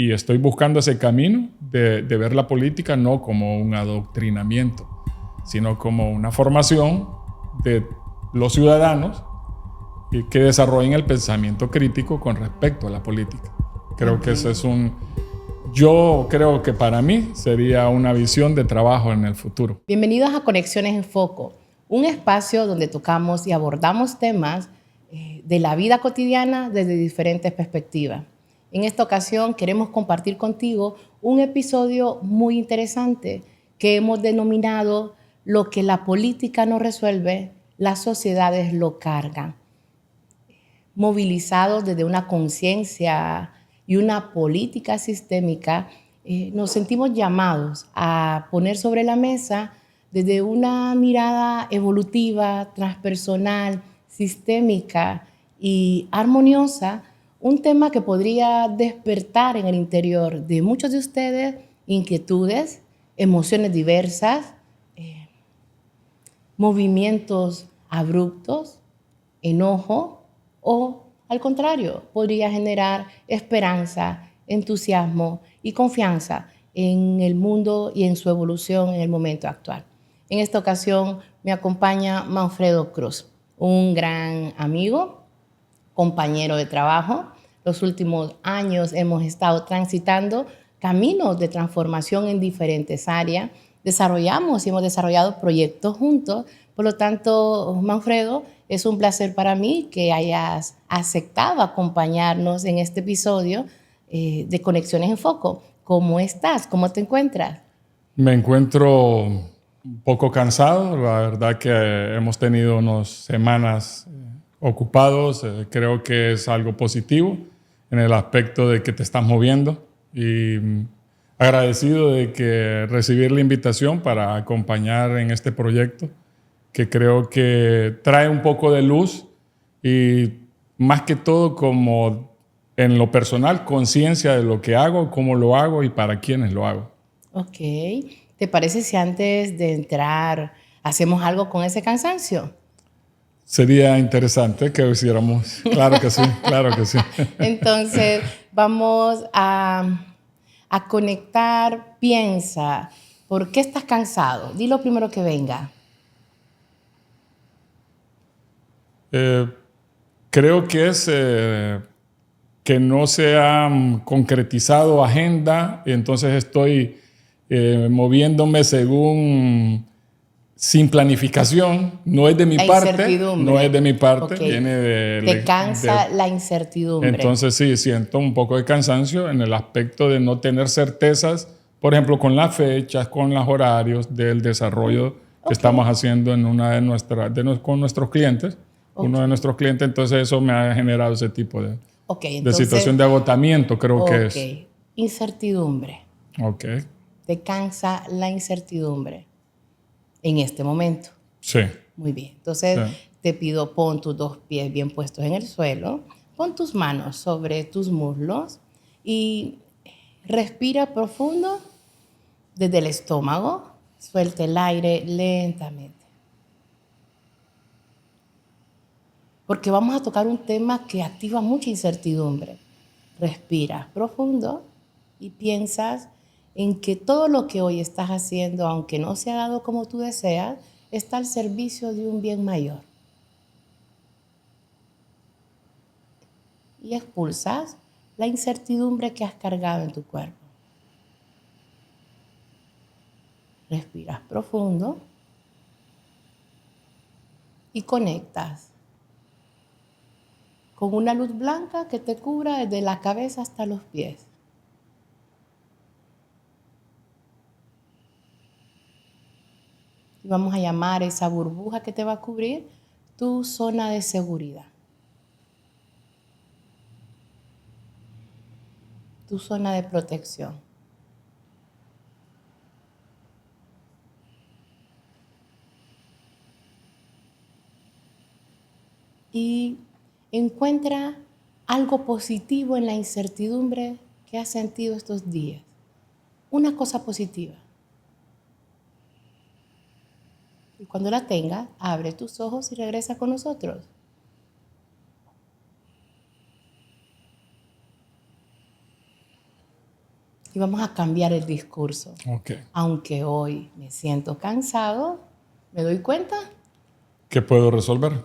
Y estoy buscando ese camino de ver la política no como un adoctrinamiento, sino como una formación de los ciudadanos y que desarrollen el pensamiento crítico con respecto a la política. Creo que ese es yo creo que para mí sería una visión de trabajo en el futuro. Bienvenidos a Conexiones en Foco, un espacio donde tocamos y abordamos temas de la vida cotidiana desde diferentes perspectivas. En esta ocasión queremos compartir contigo un episodio muy interesante que hemos denominado Lo que la política no resuelve, las sociedades lo cargan. Movilizados desde una conciencia y una política sistémica, nos sentimos llamados a poner sobre la mesa desde una mirada evolutiva, transpersonal, sistémica y armoniosa, un tema que podría despertar en el interior de muchos de ustedes inquietudes, emociones diversas, movimientos abruptos, enojo, o, al contrario, podría generar esperanza, entusiasmo y confianza en el mundo y en su evolución en el momento actual. En esta ocasión me acompaña Manfredo Cruz, un gran amigo, compañero de trabajo. Los últimos años hemos estado transitando caminos de transformación en diferentes áreas. Desarrollamos y hemos desarrollado proyectos juntos. Por lo tanto, Manfredo, es un placer para mí que hayas aceptado acompañarnos en este episodio de Conexiones en Foco. ¿Cómo estás? ¿Cómo te encuentras? Me encuentro un poco cansado, la verdad que hemos tenido unas semanas ocupados, creo que es algo positivo en el aspecto de que te estás moviendo y agradecido de que recibir la invitación para acompañar en este proyecto que creo que trae un poco de luz y más que todo como en lo personal, conciencia de lo que hago, cómo lo hago y para quiénes lo hago. Ok. ¿Te parece si antes de entrar hacemos algo con ese cansancio? Sería interesante que lo hiciéramos. Claro que sí, claro que sí. Entonces, vamos a conectar. Piensa, ¿por qué estás cansado? Di lo primero que venga. Creo que es que no se ha concretizado agenda y entonces estoy moviéndome sin planificación. No es de mi parte. No es de mi parte. Okay. Viene Te cansa la incertidumbre. Entonces sí, siento un poco de cansancio en el aspecto de no tener certezas, por ejemplo, con las fechas, con los horarios del desarrollo que estamos haciendo en una de con nuestros clientes. Uno de nuestros clientes, entonces eso me ha generado ese tipo de situación de agotamiento, creo que es. Incertidumbre. Ok. Te cansa la incertidumbre en este momento. Sí. Muy bien. Entonces te pido, pon tus dos pies bien puestos en el suelo, pon tus manos sobre tus muslos y respira profundo desde el estómago. Suelta el aire lentamente. Porque vamos a tocar un tema que activa mucha incertidumbre. Respira profundo y piensas en que todo lo que hoy estás haciendo, aunque no se ha dado como tú deseas, está al servicio de un bien mayor. Y expulsas la incertidumbre que has cargado en tu cuerpo. Respiras profundo y conectas con una luz blanca que te cubra desde la cabeza hasta los pies. Y vamos a llamar esa burbuja que te va a cubrir tu zona de seguridad. Tu zona de protección. Y encuentra algo positivo en la incertidumbre que has sentido estos días. Una cosa positiva. Y cuando la tengas, abre tus ojos y regresa con nosotros. y vamos a cambiar el discurso. Ok. Aunque hoy me siento cansado, ¿me doy cuenta? ¿Qué puedo resolver?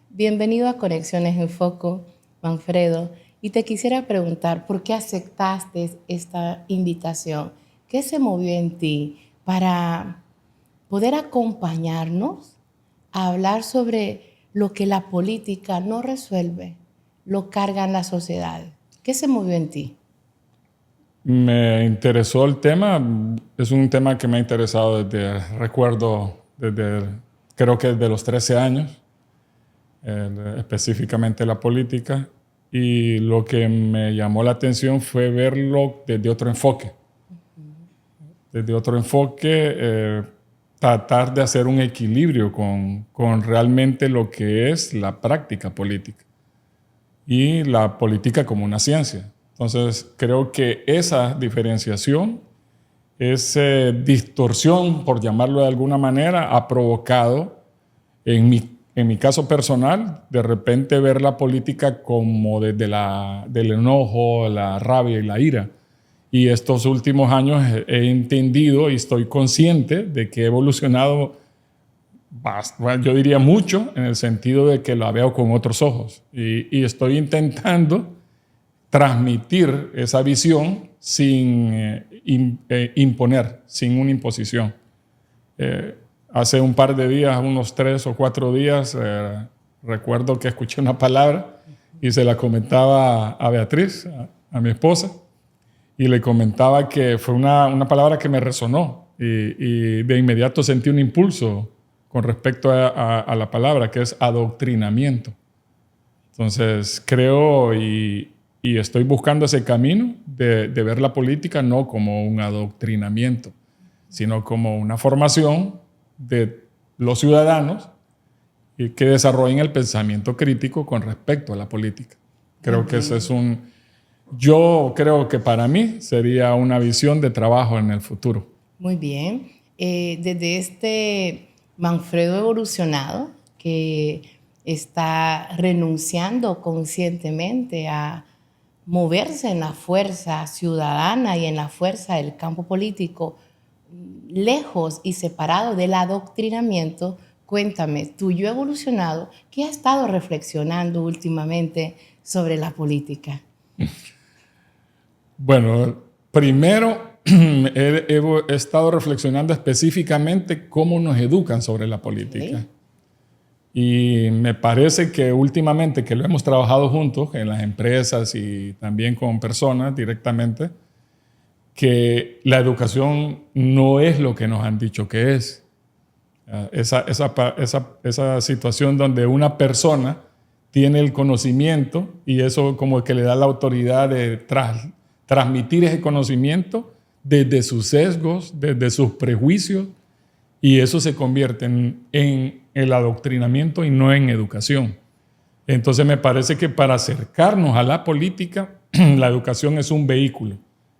Bienvenido a Conexiones en Foco, Manfredo. Y te quisiera preguntar, ¿por qué aceptaste esta invitación? ¿Qué se movió en ti para poder acompañarnos a hablar sobre lo que la política no resuelve, lo cargan las sociedades? ¿Qué se movió en ti? Me interesó el tema. Es un tema que me ha interesado creo que desde los 13 años, específicamente la política. Y lo que me llamó la atención fue verlo desde otro enfoque. Desde otro enfoque, tratar de hacer un equilibrio con realmente lo que es la práctica política y la política como una ciencia. Entonces, creo que esa diferenciación, esa distorsión, por llamarlo de alguna manera, ha provocado, en mi caso personal, de repente ver la política como desde del enojo, la rabia y la ira. Y estos últimos años he entendido y estoy consciente de que he evolucionado, bueno, yo diría mucho, en el sentido de que la veo con otros ojos. Y estoy intentando transmitir esa visión sin imponer, sin una imposición. Hace un par de días, unos 3 o 4 días, recuerdo que escuché una palabra y se la comentaba a Beatriz, a mi esposa, y le comentaba que fue una palabra que me resonó y de inmediato sentí un impulso con respecto a la palabra, que es adoctrinamiento. Entonces creo y estoy buscando ese camino de ver la política no como un adoctrinamiento, sino como una formación de los ciudadanos que desarrollen el pensamiento crítico con respecto a la política. Creo que ese es yo creo que para mí sería una visión de trabajo en el futuro. Muy bien. Desde este Manfredo evolucionado que está renunciando conscientemente a moverse en la fuerza ciudadana y en la fuerza del campo político, lejos y separado del adoctrinamiento, cuéntame, tú, yo evolucionado, ¿qué has estado reflexionando últimamente sobre la política? Bueno, primero he estado reflexionando específicamente cómo nos educan sobre la política. Sí. Y me parece que últimamente que lo hemos trabajado juntos en las empresas y también con personas directamente, que la educación no es lo que nos han dicho que es. Esa situación donde una persona tiene el conocimiento y eso como que le da la autoridad de transmitir ese conocimiento desde sus sesgos, desde sus prejuicios, y eso se convierte en el adoctrinamiento y no en educación. Entonces me parece que para acercarnos a la política, la educación es un vehículo,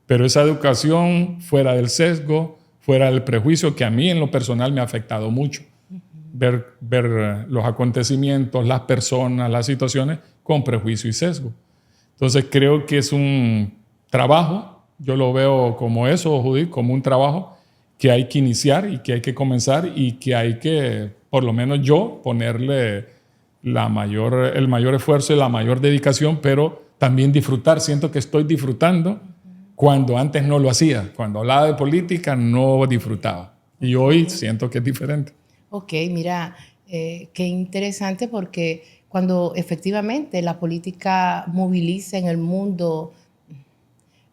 pero esa educación fuera del sesgo, fuera del prejuicio, que a mí en lo personal me ha afectado mucho. Ver los acontecimientos, las personas, las situaciones con prejuicio y sesgo. Entonces creo que es un trabajo, yo lo veo como eso, Judith, como un trabajo que hay que iniciar y que hay que comenzar y que hay que, por lo menos yo, ponerle el mayor esfuerzo y la mayor dedicación, pero también disfrutar. Siento que estoy disfrutando cuando antes no lo hacía. Cuando hablaba de política no disfrutaba. Y hoy siento que es diferente. Ok, mira, qué interesante porque cuando efectivamente la política moviliza en el mundo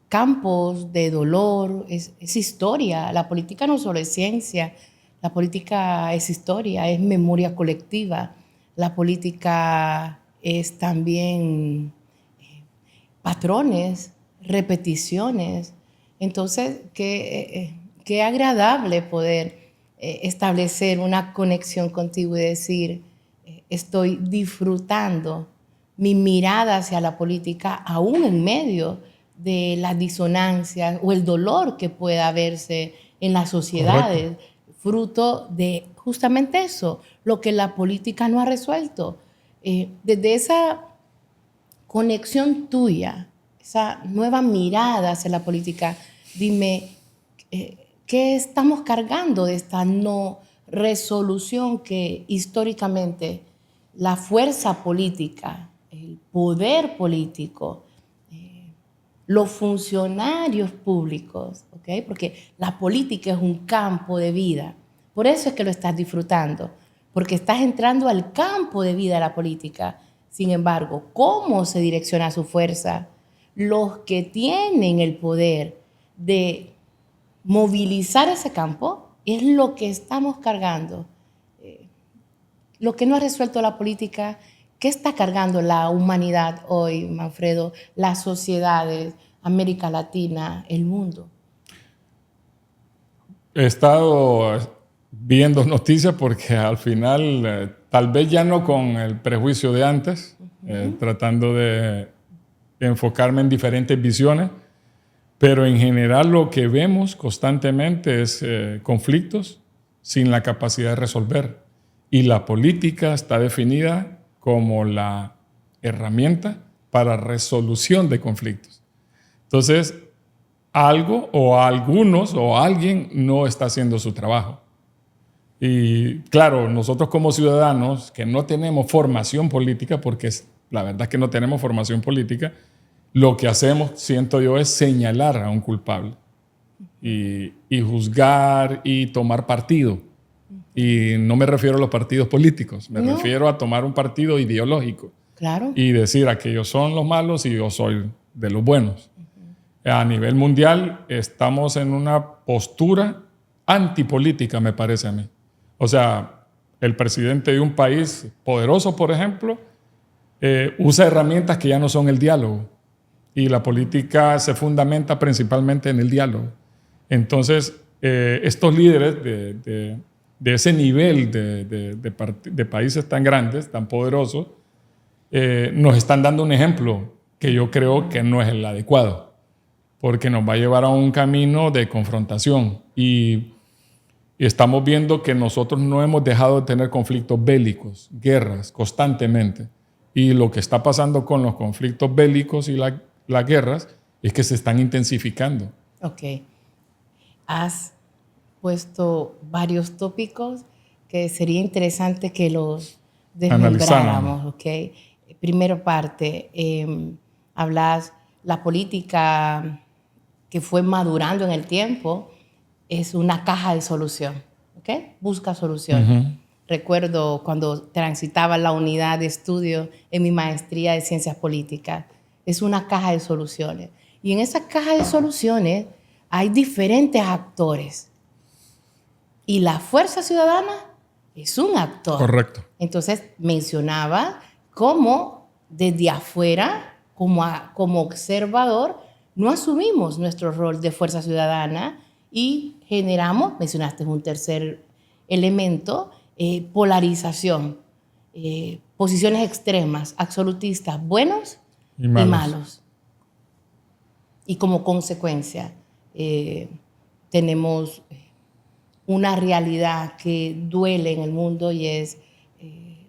campos de dolor, es historia. La política no solo es ciencia, la política es historia, es memoria colectiva. La política es también patrones, repeticiones. Entonces, qué agradable poder establecer una conexión contigo y decir, estoy disfrutando mi mirada hacia la política aún en medio de las disonancias o el dolor que pueda verse en las sociedades. Correcto. Fruto de justamente eso, lo que la política no ha resuelto. Desde esa conexión tuya, esa nueva mirada hacia la política. Dime, ¿qué estamos cargando de esta no resolución que históricamente la fuerza política, el poder político, los funcionarios públicos, ¿okay? Porque la política es un campo de vida. Por eso es que lo estás disfrutando, porque estás entrando al campo de vida de la política. Sin embargo, ¿cómo se direcciona su fuerza? Los que tienen el poder de movilizar ese campo es lo que estamos cargando. Lo que no ha resuelto la política, ¿qué está cargando la humanidad hoy, Manfredo? Las sociedades, América Latina, el mundo. He estado viendo noticias porque al final, tal vez ya no con el prejuicio de antes, tratando de enfocarme en diferentes visiones, pero en general lo que vemos constantemente es conflictos sin la capacidad de resolver. Y la política está definida como la herramienta para resolución de conflictos. Entonces, algo o algunos o alguien no está haciendo su trabajo. Y claro, nosotros como ciudadanos que no tenemos formación política, porque la verdad es que no tenemos formación política, lo que hacemos, siento yo, es señalar a un culpable y juzgar y tomar partido. Y no me refiero a los partidos políticos, me refiero a tomar un partido ideológico. Claro. Y decir aquellos son los malos y yo soy de los buenos. A nivel mundial estamos en una postura antipolítica, me parece a mí. O sea, el presidente de un país poderoso, por ejemplo, usa herramientas que ya no son el diálogo. Y la política se fundamenta principalmente en el diálogo. Entonces, estos líderes de ese nivel de países tan grandes, tan poderosos, nos están dando un ejemplo que yo creo que no es el adecuado, porque nos va a llevar a un camino de confrontación. Y estamos viendo que nosotros no hemos dejado de tener conflictos bélicos, guerras, constantemente. Y lo que está pasando con los conflictos bélicos y las guerras es que se están intensificando. Ok. Has puesto varios tópicos que sería interesante que los desmembráramos. Okay. Primera parte, hablas la política que fue madurando en el tiempo es una caja de solución. ¿Okay? Busca solución. Recuerdo cuando transitaba la unidad de estudio en mi maestría de ciencias políticas. Es una caja de soluciones. Y en esa caja de soluciones hay diferentes actores. Y la fuerza ciudadana es un actor. Correcto. Entonces, mencionaba cómo desde afuera, como observador, no asumimos nuestro rol de fuerza ciudadana y generamos, mencionaste un tercer elemento, polarización, posiciones extremas, absolutistas, buenos y malos. Y como consecuencia, tenemos una realidad que duele en el mundo y es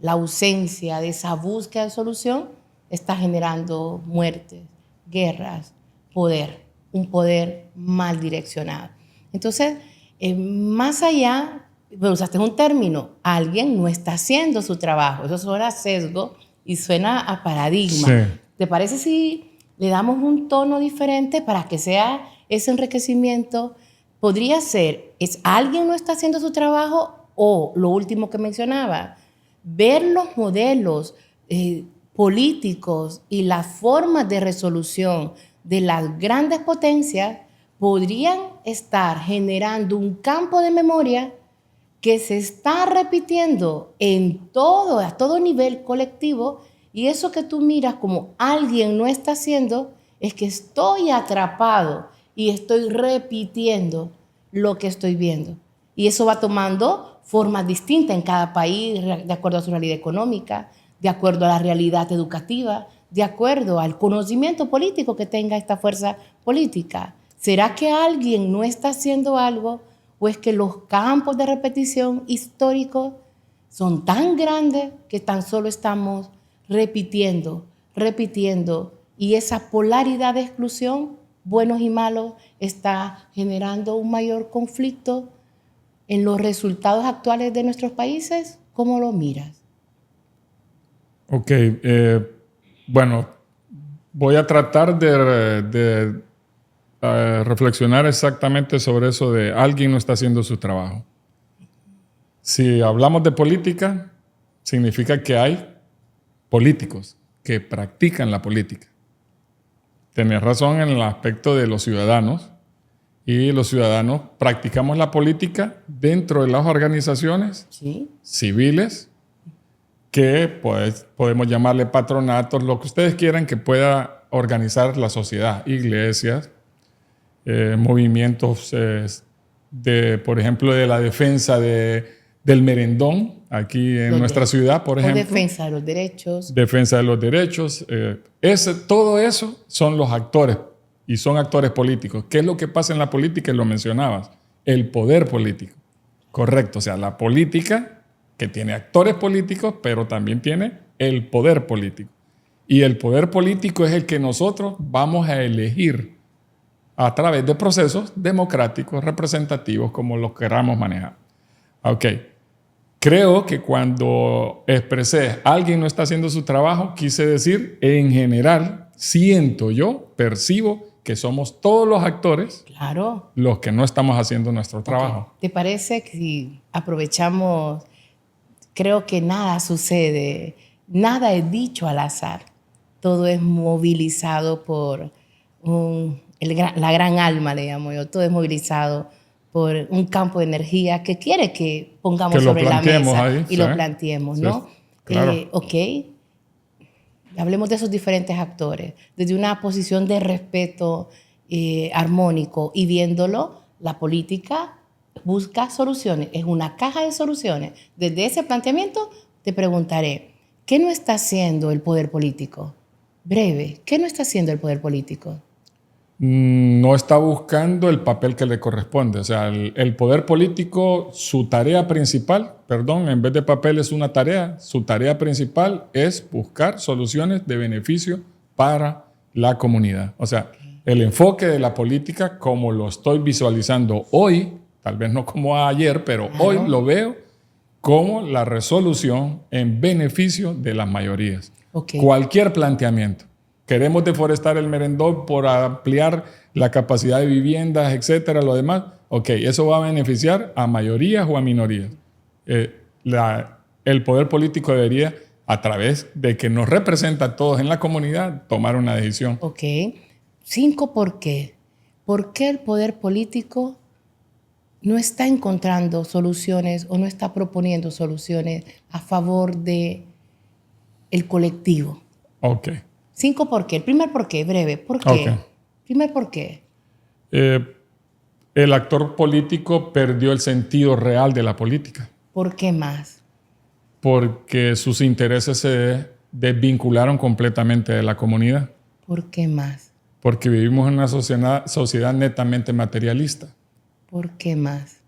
la ausencia de esa búsqueda de solución está generando muertes, guerras, poder, un poder mal direccionado. Entonces, más allá, pero usaste un término, alguien no está haciendo su trabajo. Eso suena a sesgo y suena a paradigma. Sí. ¿Te parece si le damos un tono diferente para que sea ese enriquecimiento? Podría ser, ¿es alguien no está haciendo su trabajo? O lo último que mencionaba, ver los modelos políticos y las formas de resolución de las grandes potencias podrían estar generando un campo de memoria que se está repitiendo a todo nivel colectivo, y eso que tú miras como alguien no está haciendo es que estoy atrapado y estoy repitiendo lo que estoy viendo. Y eso va tomando formas distintas en cada país, de acuerdo a su realidad económica, de acuerdo a la realidad educativa, de acuerdo al conocimiento político que tenga esta fuerza política. ¿Será que alguien no está haciendo algo o es que los campos de repetición históricos son tan grandes que tan solo estamos repitiendo Y esa polaridad de exclusión, buenos y malos, está generando un mayor conflicto en los resultados actuales de nuestros países. ¿Cómo lo miras? Ok, bueno, voy a tratar de reflexionar exactamente sobre eso de alguien no está haciendo su trabajo. Si hablamos de política, significa que hay políticos que practican la política. Tenés razón en el aspecto de los ciudadanos, y los ciudadanos practicamos la política dentro de las organizaciones Sí. civiles, que pues, podemos llamarle patronatos, lo que ustedes quieran que pueda organizar la sociedad, iglesias, movimientos por ejemplo, de la defensa del merendón, aquí en nuestra ciudad, por ejemplo. O defensa de los derechos. Defensa de los derechos. Todo eso son los actores, y son actores políticos. ¿Qué es lo que pasa en la política? Y lo mencionabas, el poder político. Correcto, o sea, la política que tiene actores políticos, pero también tiene el poder político. Y el poder político es el que nosotros vamos a elegir a través de procesos democráticos, representativos, como los queramos manejar. Ok. Creo que cuando expresé alguien no está haciendo su trabajo, quise decir, en general, siento yo, percibo que somos todos los actores, Claro. los que no estamos haciendo nuestro trabajo. Okay. ¿Te parece que si aprovechamos, creo que nada sucede, nada es dicho al azar, todo es movilizado por la gran alma, le llamo yo, todo es movilizado por un campo de energía que quiere que pongamos que sobre la mesa ahí, y lo planteemos, ¿no? Sí, claro. Ok, hablemos de esos diferentes actores, desde una posición de respeto armónico y viéndolo, la política busca soluciones, es una caja de soluciones. Desde ese planteamiento te preguntaré, ¿qué no está haciendo el poder político? Breve, ¿qué no está haciendo el poder político? No está buscando el papel que le corresponde. O sea, el poder político, su tarea principal, en vez de papel es una tarea, su tarea principal es buscar soluciones de beneficio para la comunidad. O sea, el enfoque de la política, como lo estoy visualizando hoy, tal vez no como ayer, pero Claro. hoy lo veo como la resolución en beneficio de las mayorías. Okay. Cualquier planteamiento. Queremos deforestar el merendón por ampliar la capacidad de viviendas, etcétera, lo demás. Ok, eso va a beneficiar a mayorías o a minorías. El poder político debería, a través de que nos representa a todos en la comunidad, tomar una decisión. Ok. 5, ¿por qué? ¿Por qué el poder político no está encontrando soluciones o no está proponiendo soluciones a favor de el colectivo? Ok. 5, ¿por qué? El primer por qué, breve. ¿Por qué? Okay. Primer por qué. El actor político perdió el sentido real de la política. ¿Por qué más? Porque sus intereses se desvincularon completamente de la comunidad. ¿Por qué más? Porque vivimos en una sociedad netamente materialista. ¿Por qué más?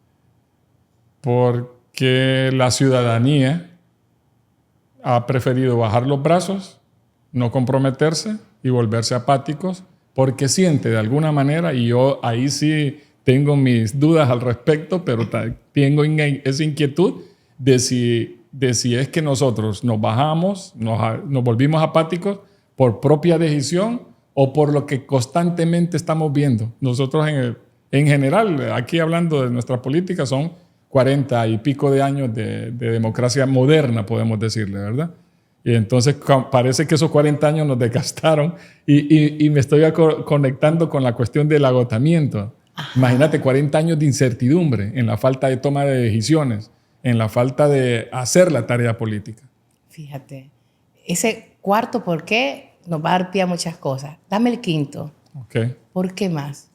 Porque la ciudadanía ha preferido bajar los brazos, no comprometerse y volverse apáticos, porque siente de alguna manera, y yo ahí sí tengo mis dudas al respecto, pero tengo esa inquietud de si es que nosotros nos bajamos, nos volvimos apáticos por propia decisión o por lo que constantemente estamos viendo. Nosotros en general, aquí hablando de nuestra política, son 40 y pico de años de democracia moderna, podemos decirle, ¿verdad? Y entonces parece que esos 40 años nos desgastaron y me estoy conectando con la cuestión del agotamiento. Ajá. Imagínate 40 años de incertidumbre en la falta de toma de decisiones, en la falta de hacer la tarea política. Fíjate, ese cuarto por qué nos va a dar pie a muchas cosas. Dame el quinto. Okay. ¿Por qué más?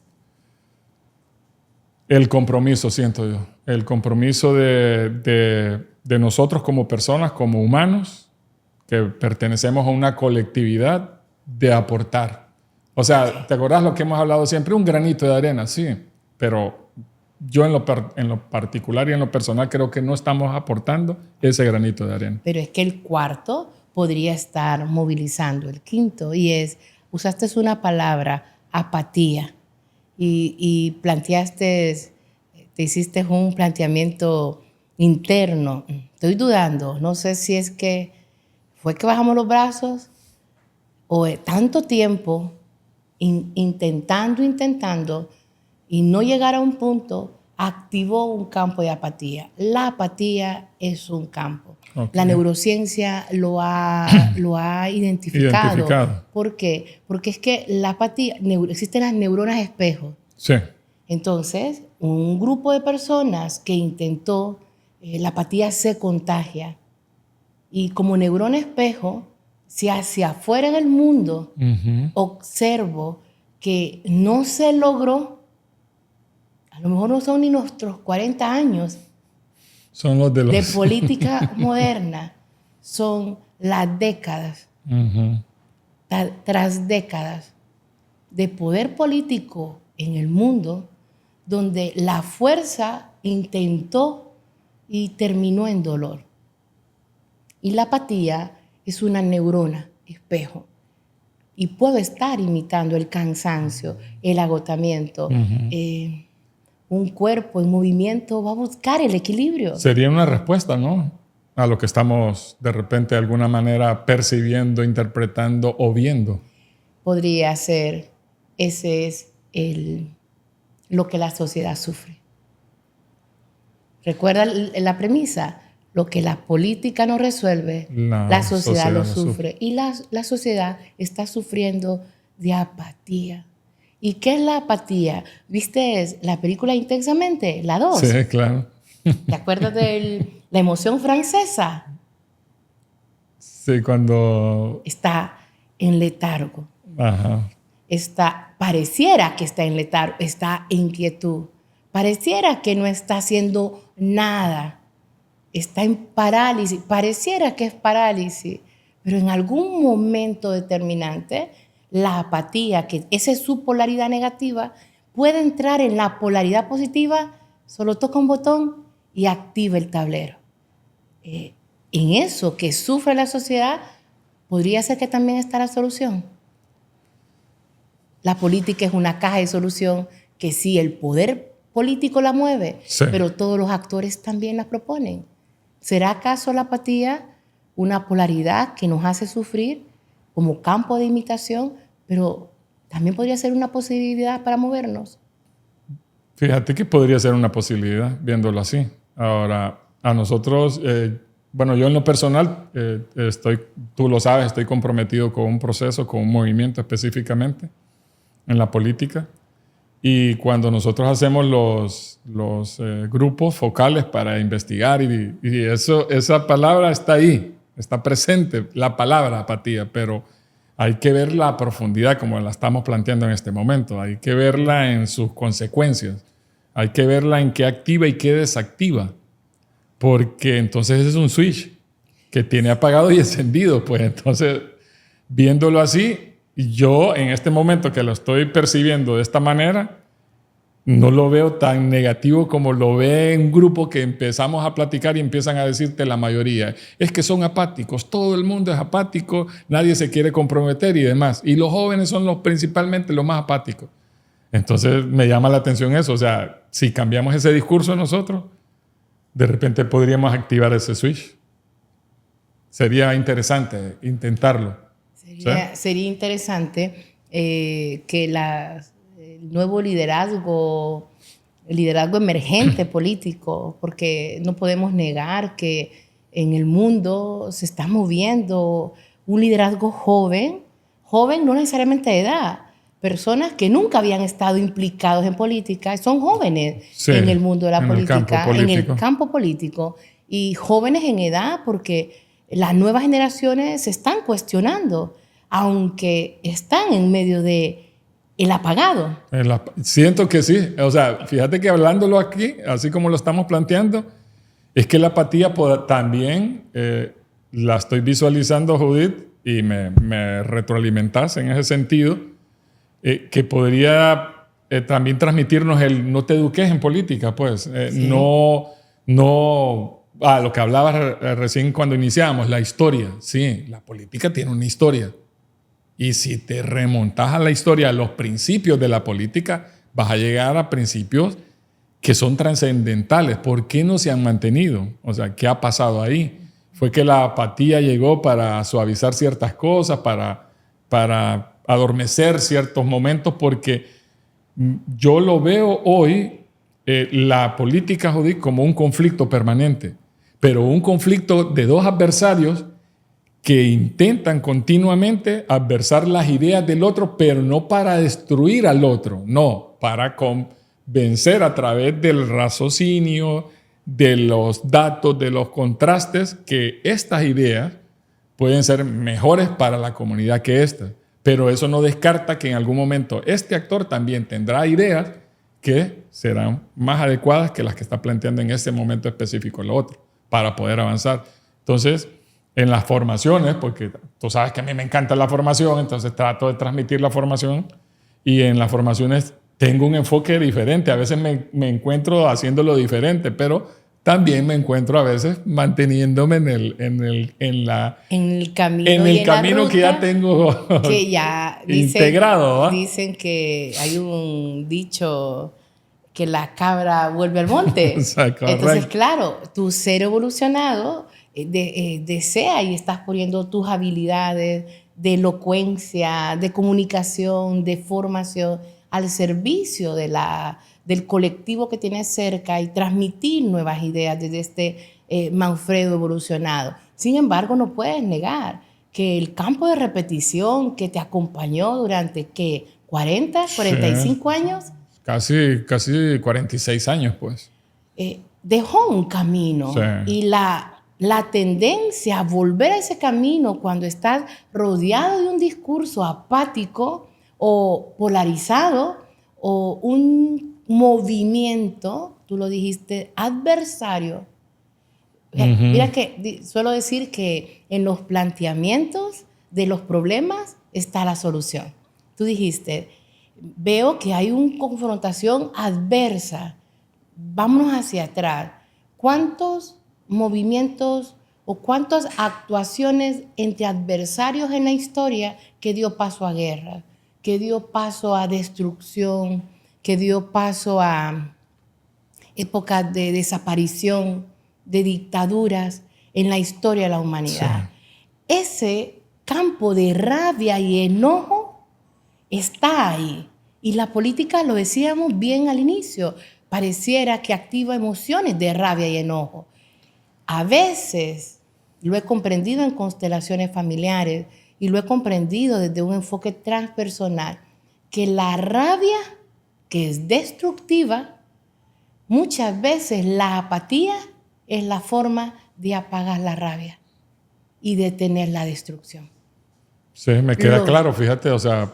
El compromiso, siento yo. El compromiso de nosotros como personas, como humanos, que pertenecemos a una colectividad, de aportar. O sea, ¿te acordás lo que hemos hablado siempre? Un granito de arena, sí, pero yo en lo particular y en lo personal creo que no estamos aportando ese granito de arena. Pero es que el cuarto podría estar movilizando el quinto y es usaste una palabra, apatía, y planteaste, te hiciste un planteamiento interno. Estoy dudando, no sé si es que fue que bajamos los brazos o tanto tiempo intentando y no llegar a un punto activó un campo de apatía. La apatía es un campo. Okay. La neurociencia lo ha identificado. ¿Por qué? Porque es que la apatía, existen las neuronas espejo. Sí. Entonces, un grupo de personas que intentó, la apatía se contagia. Y como neurona espejo, si hacia afuera en el mundo observo que no se logró, a lo mejor no son ni nuestros 40 años son los de política moderna, son las décadas, tras décadas de poder político en el mundo, donde la fuerza intentó y terminó en dolor. Y la apatía es una neurona espejo. Y puedo estar imitando el cansancio, el agotamiento. Un cuerpo en movimiento va a buscar el equilibrio. Sería una respuesta, ¿no? A lo que estamos de repente de alguna manera percibiendo, interpretando o viendo. Podría ser, ese es lo que la sociedad sufre. ¿Recuerda la premisa? Lo que la política no resuelve, la sociedad lo sufre. Y la sociedad está sufriendo de apatía. ¿Y qué es la apatía? ¿Viste la película Intensamente? La 2. Sí, claro. ¿Te acuerdas de la emoción francesa? Sí, cuando... Está en letargo. Ajá. Pareciera que está en letargo, está en inquietud. Pareciera que no está haciendo nada. Está en parálisis. Pareciera que es parálisis. Pero en algún momento determinante, la apatía, que esa es su polaridad negativa, puede entrar en la polaridad positiva, solo toca un botón y activa el tablero. En eso que sufre la sociedad, podría ser que también está la solución. La política es una caja de solución que sí, el poder político la mueve, sí, pero todos los actores también la proponen. ¿Será acaso la apatía una polaridad que nos hace sufrir como campo de imitación, pero también podría ser una posibilidad para movernos? Fíjate que podría ser una posibilidad, viéndolo así. Ahora, a nosotros, bueno, yo en lo personal, tú lo sabes, estoy comprometido con un proceso, con un movimiento específicamente en la política. Y cuando nosotros hacemos los grupos focales para investigar, y esa palabra está ahí, está presente, la palabra apatía, pero hay que ver la profundidad como la estamos planteando en este momento. Hay que verla en sus consecuencias. Hay que verla en qué activa y qué desactiva. Porque entonces es un switch que tiene apagado y encendido. Pues entonces, viéndolo así, yo en este momento que lo estoy percibiendo de esta manera, no lo veo tan negativo como lo ve un grupo que empezamos a platicar y empiezan a decirte la mayoría. Es que son apáticos, todo el mundo es apático, nadie se quiere comprometer y demás. Y los jóvenes son principalmente los más apáticos. Entonces me llama la atención eso. O sea, si cambiamos ese discurso nosotros, de repente podríamos activar ese switch. Sería interesante intentarlo. Sería interesante que el nuevo liderazgo emergente político, porque no podemos negar que en el mundo se está moviendo un liderazgo joven no necesariamente de edad, personas que nunca habían estado implicados en política, son jóvenes en el mundo de la política, en el campo político, y jóvenes en edad porque las nuevas generaciones se están cuestionando, aunque están en medio de el apagado. Siento que sí. O sea, fíjate que hablándolo aquí, así como lo estamos planteando, es que la apatía también la estoy visualizando, Judith, y me retroalimentas en ese sentido, que podría también transmitirnos el no te eduques en política, pues. Sí. Lo que hablabas recién cuando iniciábamos, la historia. Sí, la política tiene una historia. Y si te remontas a la historia, a los principios de la política, vas a llegar a principios que son trascendentales. ¿Por qué no se han mantenido? O sea, ¿qué ha pasado ahí? ¿Fue que la apatía llegó para suavizar ciertas cosas, para adormecer ciertos momentos? Porque yo lo veo hoy, la política, Judith, como un conflicto permanente, pero un conflicto de dos adversarios que intentan continuamente adversar las ideas del otro, pero no para destruir al otro, no, para convencer a través del raciocinio, de los datos, de los contrastes, que estas ideas pueden ser mejores para la comunidad que estas. Pero eso no descarta que en algún momento este actor también tendrá ideas que serán más adecuadas que las que está planteando en ese momento específico el otro, para poder avanzar. Entonces, en las formaciones, porque tú sabes que a mí me encanta la formación, entonces trato de transmitir la formación, y en las formaciones tengo un enfoque diferente. A veces me encuentro haciéndolo diferente, pero también me encuentro a veces manteniéndome en el camino que ya tengo que ya integrado. ¿Va? Dicen que hay un dicho que la cabra vuelve al monte. Entonces, claro, tu ser evolucionado desea y estás poniendo tus habilidades de elocuencia, de comunicación, de formación al servicio del colectivo que tienes cerca y transmitir nuevas ideas desde este Manfredo evolucionado. Sin embargo, no puedes negar que el campo de repetición que te acompañó durante, ¿qué? ¿40, 45 años? Casi 46 años, pues. Dejó un camino, sí. Y la tendencia a volver a ese camino cuando estás rodeado de un discurso apático o polarizado o un movimiento, tú lo dijiste, adversario. Mira que suelo decir que en los planteamientos de los problemas está la solución. Tú dijiste, veo que hay una confrontación adversa, vámonos hacia atrás. ¿Cuántos movimientos o cuántas actuaciones entre adversarios en la historia que dio paso a guerra, que dio paso a destrucción, que dio paso a épocas de desaparición, de dictaduras en la historia de la humanidad? Sí. Ese campo de rabia y enojo está ahí. Y la política, lo decíamos bien al inicio, pareciera que activa emociones de rabia y enojo. A veces lo he comprendido en constelaciones familiares y lo he comprendido desde un enfoque transpersonal, que la rabia, que es destructiva, muchas veces la apatía es la forma de apagar la rabia y detener la destrucción. Sí, me queda claro, fíjate, o sea...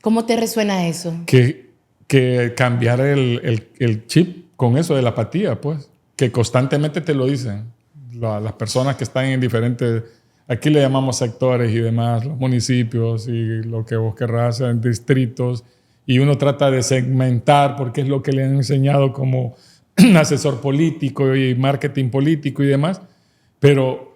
¿Cómo te resuena eso? Que cambiar el chip con eso de la apatía, pues. Que constantemente te lo dicen las personas que están en diferentes, aquí le llamamos sectores y demás, los municipios y lo que vos querrás, en distritos, y uno trata de segmentar porque es lo que le han enseñado como asesor político y marketing político y demás, pero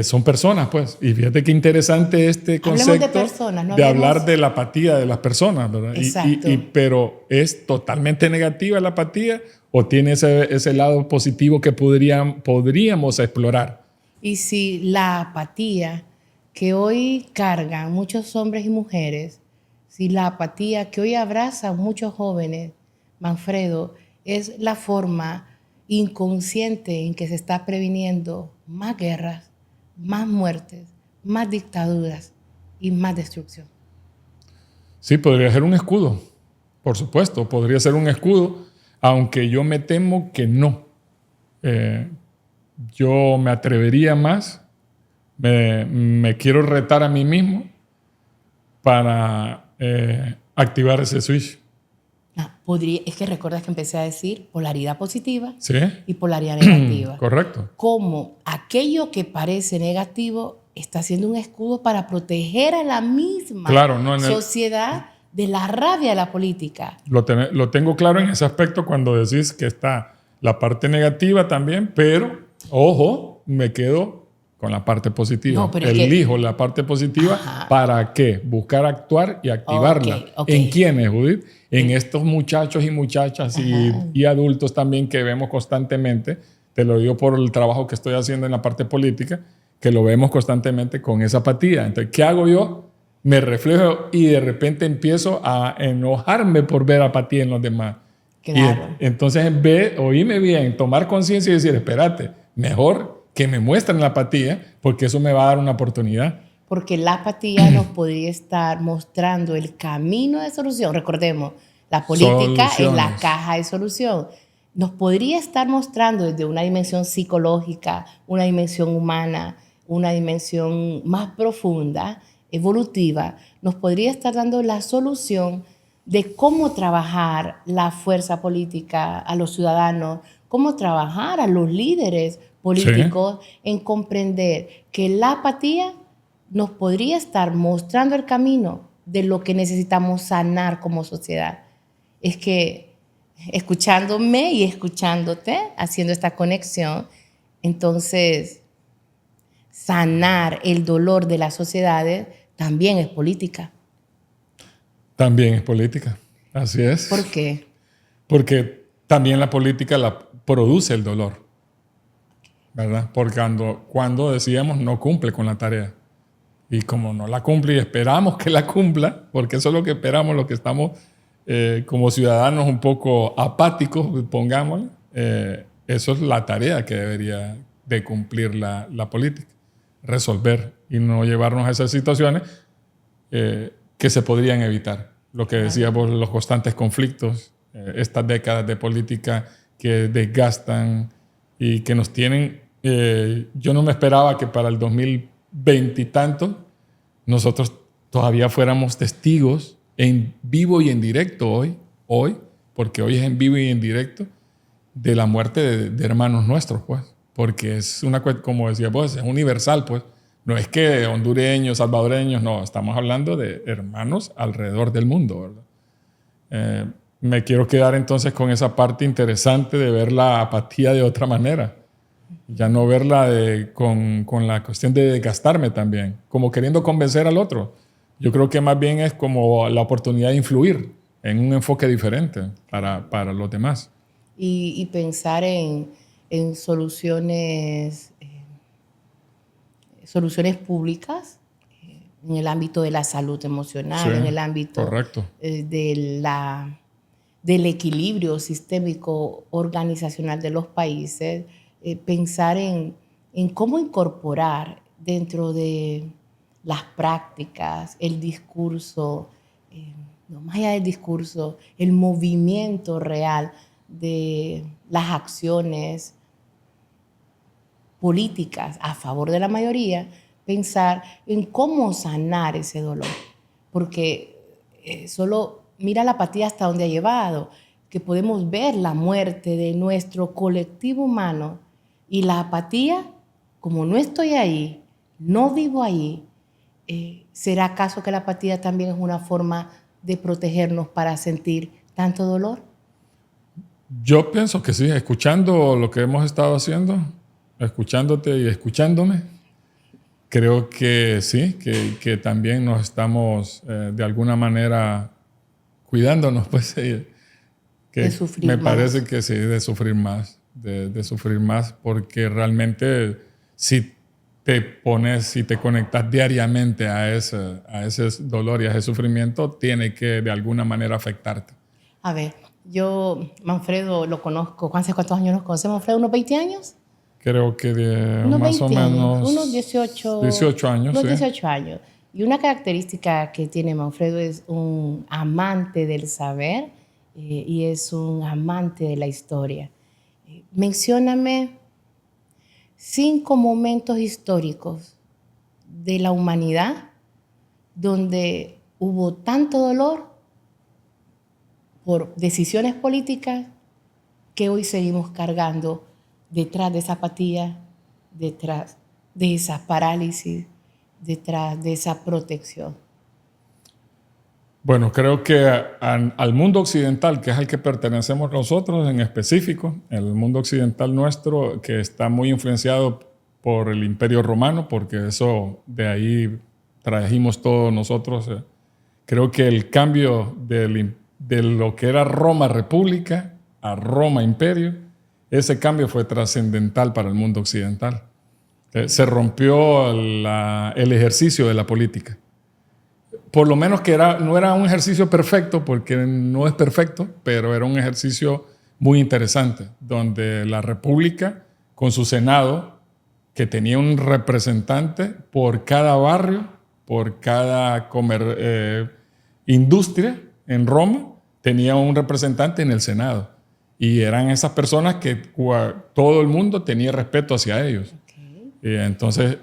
son personas, pues. Y fíjate qué interesante este concepto de hablar de la apatía de las personas, ¿verdad? Exacto. Pero ¿es totalmente negativa la apatía o tiene ese lado positivo que podríamos explorar? Y si la apatía que hoy cargan muchos hombres y mujeres, si la apatía que hoy abrazan muchos jóvenes, Manfredo, es la forma inconsciente en que se está previniendo más guerras, más muertes, más dictaduras y más destrucción. Sí, podría ser un escudo, por supuesto, podría ser un escudo, aunque yo me temo que no. Yo me atrevería más, me quiero retar a mí mismo para activar ese switch. Es que recuerdas que empecé a decir polaridad positiva, ¿sí?, y polaridad negativa. Correcto. Como aquello que parece negativo está siendo un escudo para proteger a la misma sociedad de la rabia de la política. Lo tengo claro en ese aspecto cuando decís que está la parte negativa también, pero, ojo, me quedo con la parte positiva. No, pero Elijo la parte positiva. Ajá. ¿Para qué? Buscar actuar y activarla. Ok. ¿En quiénes, Judith? En estos muchachos y muchachas Ajá. y adultos también que vemos constantemente. Te lo digo por el trabajo que estoy haciendo en la parte política, que lo vemos constantemente con esa apatía. Entonces, ¿qué hago yo? Me reflejo y de repente empiezo a enojarme por ver apatía en los demás. Claro. Y entonces, en vez, oírme bien, tomar conciencia y decir, espérate, mejor que me muestren la apatía, porque eso me va a dar una oportunidad. Porque la apatía nos podría estar mostrando el camino de solución. Recordemos, la política es la caja de solución. Nos podría estar mostrando desde una dimensión psicológica, una dimensión humana, una dimensión más profunda, evolutiva, nos podría estar dando la solución de cómo trabajar la fuerza política a los ciudadanos, cómo trabajar a los líderes políticos en comprender que la apatía nos podría estar mostrando el camino de lo que necesitamos sanar como sociedad. Es que escuchándome y escuchándote, haciendo esta conexión, entonces sanar el dolor de las sociedades también es política. También es política, así es. ¿Por qué? Porque también la política la produce el dolor, ¿verdad? Porque cuando decíamos no cumple con la tarea. Y como no la cumple y esperamos que la cumpla, porque eso es lo que esperamos, lo que estamos como ciudadanos un poco apáticos, pongámosle, eso es la tarea que debería de cumplir la política, resolver y no llevarnos a esas situaciones que se podrían evitar. Lo que decíamos, los constantes conflictos, estas décadas de política que desgastan y que nos tienen... yo no me esperaba que para el 2020 y tanto nosotros todavía fuéramos testigos en vivo y en directo hoy, porque hoy es en vivo y en directo, de la muerte de hermanos nuestros, pues. Porque es una cuestión, como decía vos, es universal, pues. No es que hondureños, salvadoreños, no. Estamos hablando de hermanos alrededor del mundo, ¿verdad? Me quiero quedar entonces con esa parte interesante de ver la apatía de otra manera. Ya no verla con la cuestión de desgastarme también, como queriendo convencer al otro. Yo creo que más bien es como la oportunidad de influir en un enfoque diferente para los demás. Y pensar en soluciones públicas en el ámbito de la salud emocional, Sí, en el ámbito del equilibrio sistémico organizacional de los países, pensar en cómo incorporar dentro de las prácticas, el discurso, no más allá del discurso, el movimiento real de las acciones políticas a favor de la mayoría, pensar en cómo sanar ese dolor. Porque solo mira la apatía hasta donde ha llevado, que podemos ver la muerte de nuestro colectivo humano y la apatía, como no estoy ahí, no vivo ahí, ¿será acaso que la apatía también es una forma de protegernos para sentir tanto dolor? Yo pienso que sí, escuchando lo que hemos estado haciendo, escuchándote y escuchándome, creo que sí, que también nos estamos de alguna manera cuidándonos, pues, que de sufrir me más. Parece que sí, de sufrir más, de sufrir más, porque realmente si te pones, si te conectas diariamente a ese dolor y a ese sufrimiento, tiene que de alguna manera afectarte. A ver, yo, Manfredo, lo conozco. ¿Hace cuántos años nos conocemos, Manfredo? ¿Unos 20 años? Creo que de Unos más 20 o años, menos... unos 18, 18 años, unos sí. 18 años. Y una característica que tiene Manfredo es un amante del saber y es un amante de la historia. Mencióname 5 momentos históricos de la humanidad donde hubo tanto dolor por decisiones políticas que hoy seguimos cargando detrás de esa apatía, detrás de esa parálisis, detrás de esa protección. Bueno, creo que al mundo occidental, que es al que pertenecemos nosotros en específico, el mundo occidental nuestro, que está muy influenciado por el Imperio Romano, porque eso de ahí trajimos todos nosotros. Creo que el cambio de lo que era Roma República a Roma Imperio, ese cambio fue trascendental para el mundo occidental. Se rompió el ejercicio de la política. Por lo menos que no era un ejercicio perfecto, porque no es perfecto, pero era un ejercicio muy interesante, donde la República, con su Senado, que tenía un representante por cada barrio, por cada industria en Roma, tenía un representante en el Senado. Y eran esas personas que todo el mundo tenía respeto hacia ellos. Okay. Entonces,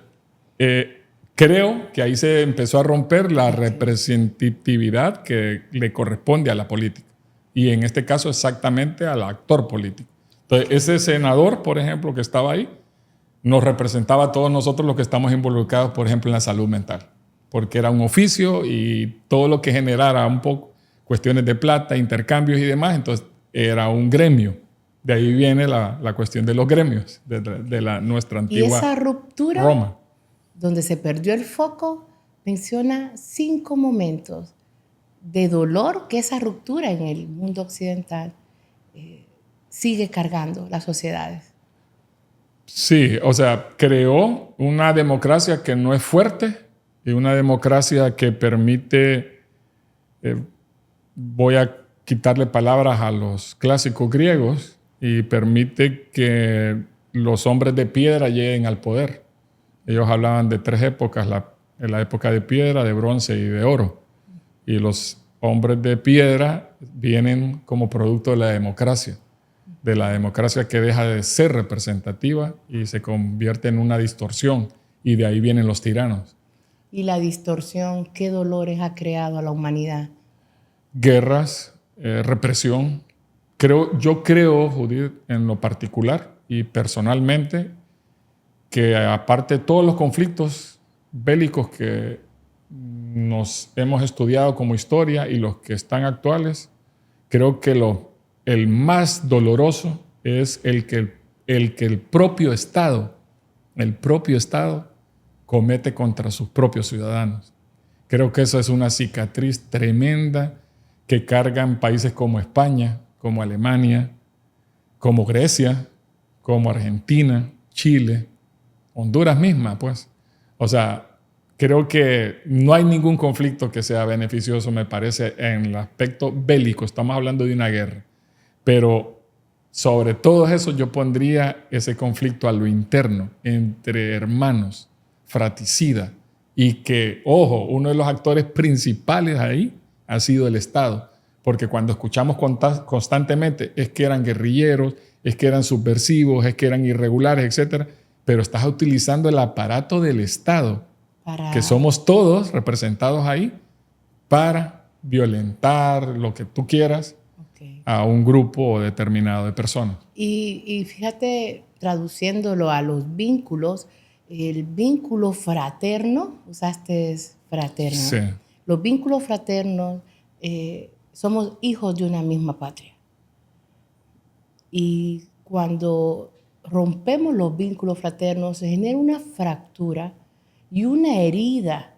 creo que ahí se empezó a romper la representatividad que le corresponde a la política. Y en este caso exactamente al actor político. Entonces, ese senador, por ejemplo, que estaba ahí, nos representaba a todos nosotros los que estamos involucrados, por ejemplo, en la salud mental. Porque era un oficio y todo lo que generara un poco cuestiones de plata, intercambios y demás, entonces era un gremio. De ahí viene la cuestión de los gremios, de nuestra antigua Roma. Y esa ruptura, Roma, donde se perdió el foco, menciona 5 momentos de dolor que esa ruptura en el mundo occidental sigue cargando las sociedades. Sí, o sea, creó una democracia que no es fuerte y una democracia que permite, voy a quitarle palabras a los clásicos griegos, y permite que los hombres de piedra lleguen al poder. Ellos hablaban de 3 épocas, la época de piedra, de bronce y de oro. Y los hombres de piedra vienen como producto de la democracia que deja de ser representativa y se convierte en una distorsión, y de ahí vienen los tiranos. ¿Y la distorsión qué dolores ha creado a la humanidad? Guerras, represión. Yo creo, Judith, en lo particular y personalmente, que aparte de todos los conflictos bélicos que nos hemos estudiado como historia y los que están actuales, creo que el más doloroso es el que el propio Estado comete contra sus propios ciudadanos. Creo que eso es una cicatriz tremenda que cargan países como España, como Alemania, como Grecia, como Argentina, Chile, Honduras misma, pues. O sea, creo que no hay ningún conflicto que sea beneficioso, me parece, en el aspecto bélico. Estamos hablando de una guerra. Pero sobre todo eso yo pondría ese conflicto a lo interno, entre hermanos, fratricida. Y que, ojo, uno de los actores principales ahí ha sido el Estado. Porque cuando escuchamos constantemente es que eran guerrilleros, es que eran subversivos, es que eran irregulares, etc. Pero estás utilizando el aparato del Estado, que somos todos representados ahí, para violentar lo que tú quieras a un grupo determinado de personas. Y fíjate, traduciéndolo a los vínculos, el vínculo fraterno, usaste fraterno. Sí. Los vínculos fraternos, somos hijos de una misma patria. Y cuando rompemos los vínculos fraternos, se genera una fractura y una herida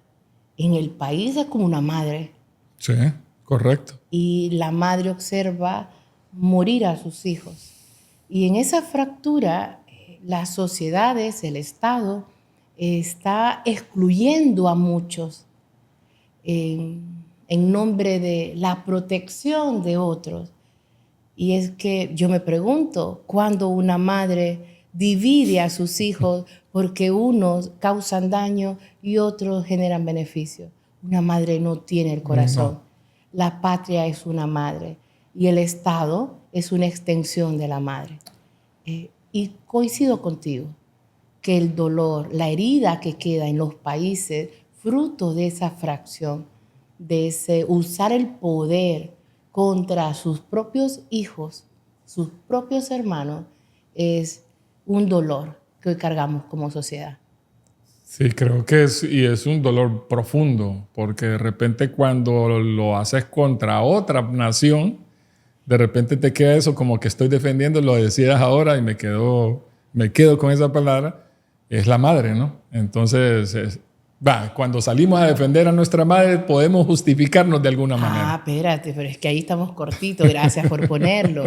en el país. Es como una madre. Sí, correcto. Y la madre observa morir a sus hijos. Y en esa fractura, las sociedades, el Estado, está excluyendo a muchos en nombre de la protección de otros. Y es que yo me pregunto, ¿cuándo una madre divide a sus hijos porque unos causan daño y otros generan beneficio? Una madre no tiene el corazón. No. La patria es una madre y el Estado es una extensión de la madre. Y coincido contigo que el dolor, la herida que queda en los países, fruto de esa fracción, de ese usar el poder contra sus propios hijos, sus propios hermanos, es un dolor que hoy cargamos como sociedad. Sí, creo que es un dolor profundo, porque de repente cuando lo haces contra otra nación, de repente te queda eso como que estoy defendiendo, lo decías ahora y me quedo con esa palabra, es la madre, ¿no? Entonces, cuando salimos a defender a nuestra madre, podemos justificarnos de alguna manera. Espérate, pero es que ahí estamos cortitos, gracias por ponerlo.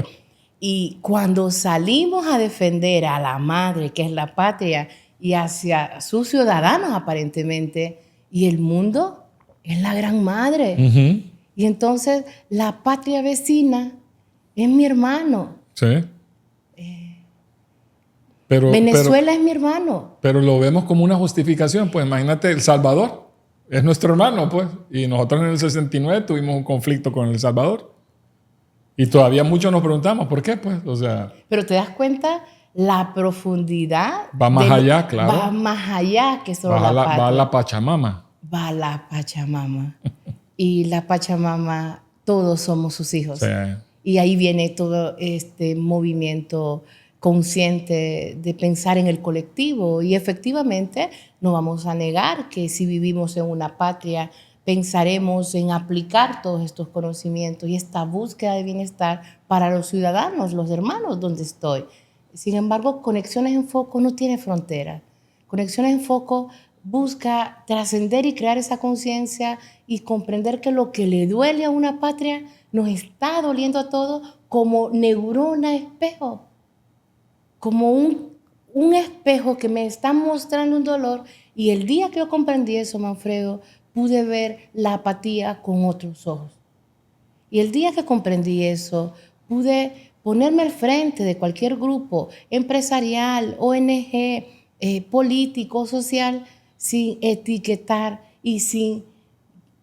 Y cuando salimos a defender a la madre, que es la patria, y hacia sus ciudadanos aparentemente, y el mundo es la gran madre. Y entonces la patria vecina es mi hermano. Sí. Venezuela es mi hermano. Pero lo vemos como una justificación. Pues imagínate, El Salvador es nuestro hermano, pues. Y nosotros en el 69 tuvimos un conflicto con El Salvador. Y todavía muchos nos preguntamos, ¿por qué? Pues, o sea... Pero te das cuenta la profundidad. Va más allá, claro. Va más allá que solo la patria. Va a la Pachamama. Va a la Pachamama. Y la Pachamama, todos somos sus hijos. Sí. Y ahí viene todo este movimiento consciente de pensar en el colectivo. Y efectivamente no vamos a negar que si vivimos en una patria, pensaremos en aplicar todos estos conocimientos y esta búsqueda de bienestar para los ciudadanos, los hermanos donde estoy. Sin embargo, Conexiones en Foco no tiene frontera. Conexiones en Foco busca trascender y crear esa conciencia y comprender que lo que le duele a una patria nos está doliendo a todos como neurona espejo, como un espejo que me está mostrando un dolor. Y el día que yo comprendí eso, Manfredo, pude ver la apatía con otros ojos. Y el día que comprendí eso, pude ponerme al frente de cualquier grupo empresarial, ONG, político, social, sin etiquetar y sin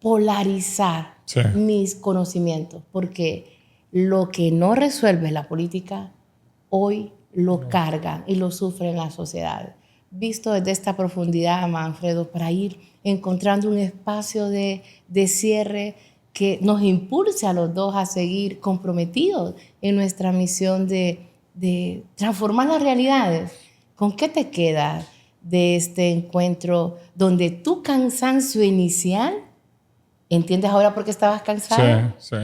polarizar mis conocimientos, porque lo que no resuelve la política, hoy lo cargan y lo sufren las sociedades. Visto desde esta profundidad, Manfredo, para ir encontrando un espacio de cierre que nos impulse a los dos a seguir comprometidos en nuestra misión de transformar las realidades. ¿Con qué te quedas de este encuentro donde tu cansancio inicial, entiendes ahora por qué estabas cansado? Sí.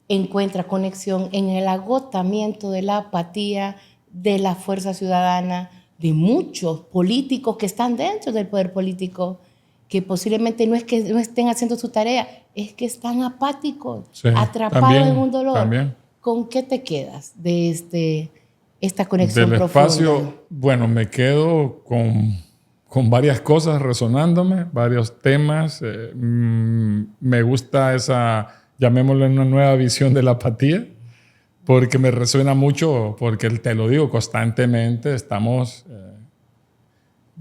Encuentra conexión en el agotamiento de la apatía, de la fuerza ciudadana, de muchos políticos que están dentro del poder político, que posiblemente no es que no estén haciendo su tarea, es que están apáticos, atrapados en un dolor. También. ¿Con qué te quedas de esta conexión del profunda? Espacio, bueno, me quedo con varias cosas resonándome, varios temas. Me gusta esa, llamémosle, una nueva visión de la apatía, porque me resuena mucho, porque te lo digo constantemente,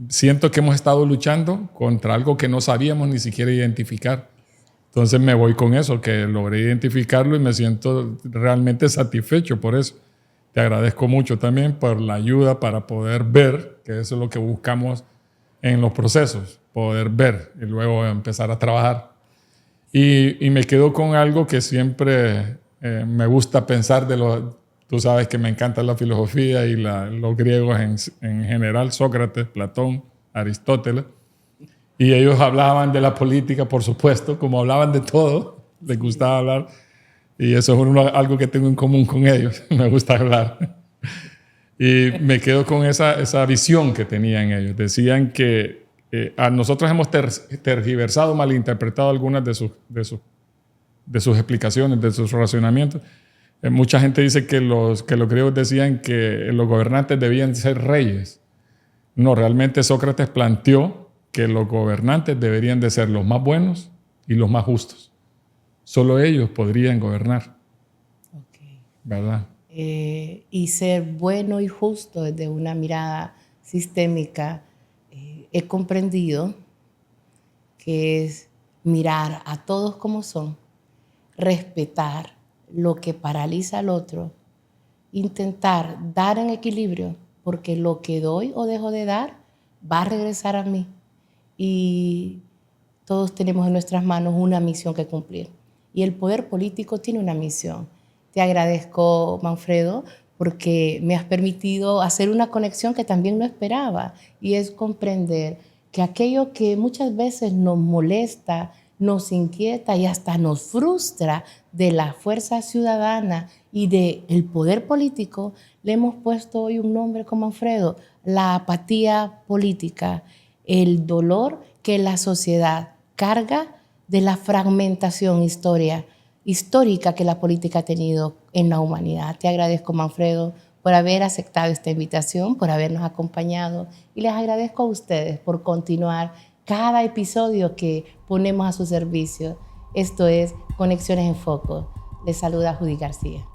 siento que hemos estado luchando contra algo que no sabíamos ni siquiera identificar. Entonces me voy con eso, que logré identificarlo y me siento realmente satisfecho por eso. Te agradezco mucho también por la ayuda para poder ver, que eso es lo que buscamos en los procesos, poder ver y luego empezar a trabajar. Y me quedo con algo que siempre me gusta pensar tú sabes que me encanta la filosofía y los griegos en general, Sócrates, Platón, Aristóteles. Y ellos hablaban de la política, por supuesto, como hablaban de todo, les gustaba hablar. Y eso es algo que tengo en común con ellos, me gusta hablar. Y me quedo con esa visión que tenían ellos. Decían que nosotros hemos tergiversado, malinterpretado algunas de sus explicaciones, de sus razonamientos. Mucha gente dice que los griegos decían que los gobernantes debían ser reyes. No, realmente Sócrates planteó que los gobernantes deberían de ser los más buenos y los más justos. Solo ellos podrían gobernar. Okay. ¿Verdad? Y ser bueno y justo desde una mirada sistémica, he comprendido que es mirar a todos como son, respetar lo que paraliza al otro, intentar dar en equilibrio, porque lo que doy o dejo de dar va a regresar a mí. Y todos tenemos en nuestras manos una misión que cumplir. Y el poder político tiene una misión. Te agradezco, Manfredo, porque me has permitido hacer una conexión que también no esperaba, y es comprender que aquello que muchas veces nos molesta, nos inquieta y hasta nos frustra de la fuerza ciudadana y del poder político, le hemos puesto hoy un nombre con Manfredo: la apatía política, el dolor que la sociedad carga de la fragmentación histórica que la política ha tenido en la humanidad. Te agradezco, Manfredo, por haber aceptado esta invitación, por habernos acompañado, y les agradezco a ustedes por continuar cada episodio que ponemos a su servicio. Esto es Conexiones en Foco. Les saluda Judy García.